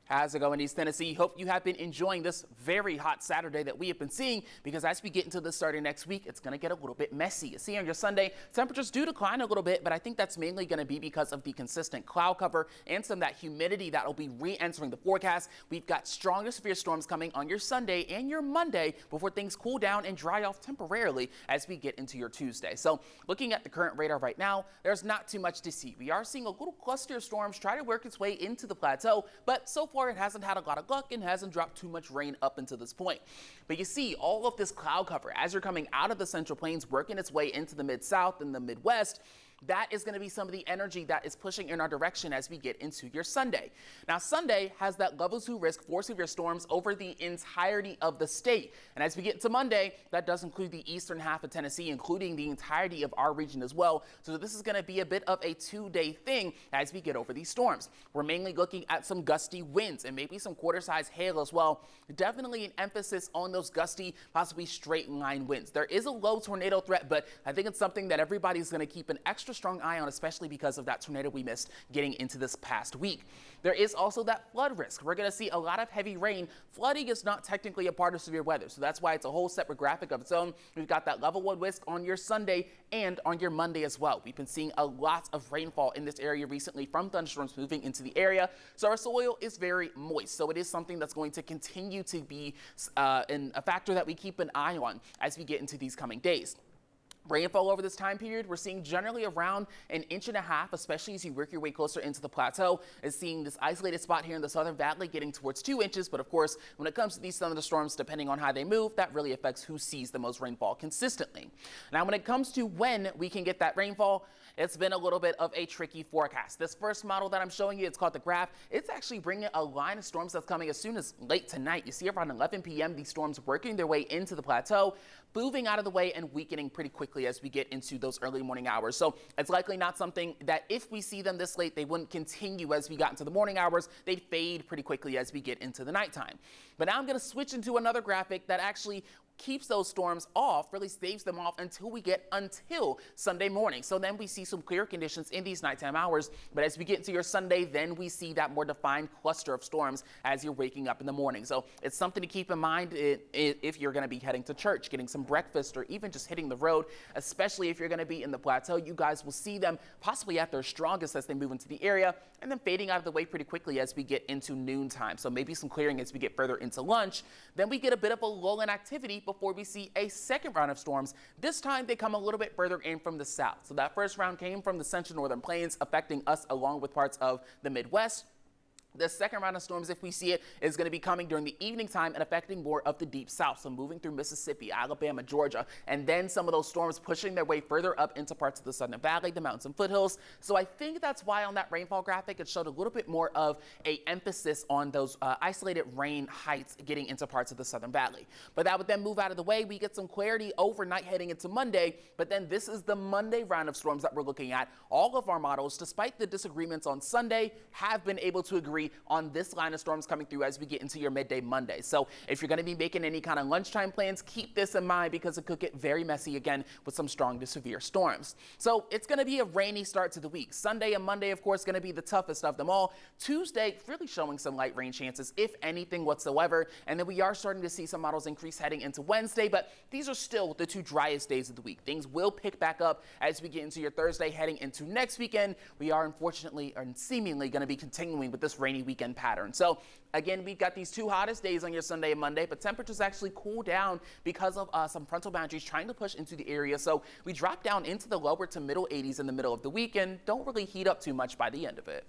How's it going, East Tennessee? Hope you have been enjoying this very hot Saturday that we have been seeing, because as we get into the starting next week, it's going to get a little bit messy. You see on your Sunday, temperatures do decline a little bit, but I think that's mainly going to be because of the consistent cloud cover and some of that humidity that will be re-entering the forecast. We've got strong to severe storms coming on your Sunday and your Monday before things cool down and dry off temporarily as we get into your Tuesday. So looking at the current radar right now, there's not too much to see. We are seeing a little cluster of storms try to work its way into the plateau, but so far it hasn't had a lot of luck and hasn't dropped too much rain up until this point. But you see all of this cloud cover as you're coming out of the Central Plains, working its way into the Mid-South and the Midwest. That is going to be some of the energy that is pushing in our direction as we get into your Sunday. Now, Sunday has that level 2 risk for severe storms over the entirety of the state. And as we get into Monday, that does include the eastern half of Tennessee, including the entirety of our region as well. So this is going to be a bit of a 2-day thing as we get over these storms. We're mainly looking at some gusty winds and maybe some quarter-size hail as well. Definitely an emphasis on those gusty, possibly straight line winds. There is a low tornado threat, but I think it's something that everybody's going to keep an extra strong eye on, especially because of that tornado we missed getting into this past week. There is also that flood risk. We're going to see a lot of heavy rain. Flooding is not technically a part of severe weather, so that's why it's a whole separate graphic of its own. We've got that level 1 risk on your Sunday and on your Monday as well. We've been seeing a lot of rainfall in this area recently from thunderstorms moving into the area, so our soil is very moist. So it is something that's going to continue to be a factor that we keep an eye on as we get into these coming days. Rainfall over this time period, we're seeing generally around 1.5 inches, especially as you work your way closer into the plateau. Is seeing this isolated spot here in the Southern Valley getting towards 2 inches. But of course, when it comes to these thunderstorms, depending on how they move, that really affects who sees the most rainfall consistently. Now, when it comes to when we can get that rainfall, it's been a little bit of a tricky forecast. This first model that I'm showing you, it's called the graph. It's actually bringing a line of storms that's coming as soon as late tonight. You see around 11 p.m. these storms working their way into the plateau, moving out of the way and weakening pretty quickly as we get into those early morning hours. So it's likely not something that if we see them this late, they wouldn't continue as we got into the morning hours. They'd fade pretty quickly as we get into the nighttime. But now I'm going to switch into another graphic that actually keeps those storms off, really staves them off until Sunday morning. So then we see some clear conditions in these nighttime hours. But as we get into your Sunday, then we see that more defined cluster of storms as you're waking up in the morning. So it's something to keep in mind if you're going to be heading to church, getting some breakfast, or even just hitting the road, especially if you're going to be in the plateau. You guys will see them possibly at their strongest as they move into the area and then fading out of the way pretty quickly as we get into noontime. So maybe some clearing as we get further into lunch. Then we get a bit of a lull in activity before we see a second round of storms. This time they come a little bit further in from the south. So that first round came from the central northern plains, affecting us along with parts of the Midwest. The second round of storms, if we see it, is going to be coming during the evening time and affecting more of the deep south. So moving through Mississippi, Alabama, Georgia, and then some of those storms pushing their way further up into parts of the Southern Valley, the mountains and foothills. So I think that's why on that rainfall graphic, it showed a little bit more of a emphasis on those isolated rain heights getting into parts of the Southern Valley. But that would then move out of the way. We get some clarity overnight heading into Monday. But then this is the Monday round of storms that we're looking at. All of our models, despite the disagreements on Sunday, have been able to agree on this line of storms coming through as we get into your midday Monday. So if you're going to be making any kind of lunchtime plans, keep this in mind because it could get very messy again with some strong to severe storms. So it's going to be a rainy start to the week. Sunday and Monday, of course, going to be the toughest of them all. Tuesday, really showing some light rain chances, if anything whatsoever. And then we are starting to see some models increase heading into Wednesday, but these are still the 2 driest days of the week. Things will pick back up as we get into your Thursday heading into next weekend. We are unfortunately and seemingly going to be continuing with this rainy weekend pattern. So again, we've got these 2 hottest days on your Sunday and Monday, but temperatures actually cool down because of some frontal boundaries trying to push into the area. So we drop down into the lower to middle 80s in the middle of the week and don't really heat up too much by the end of it.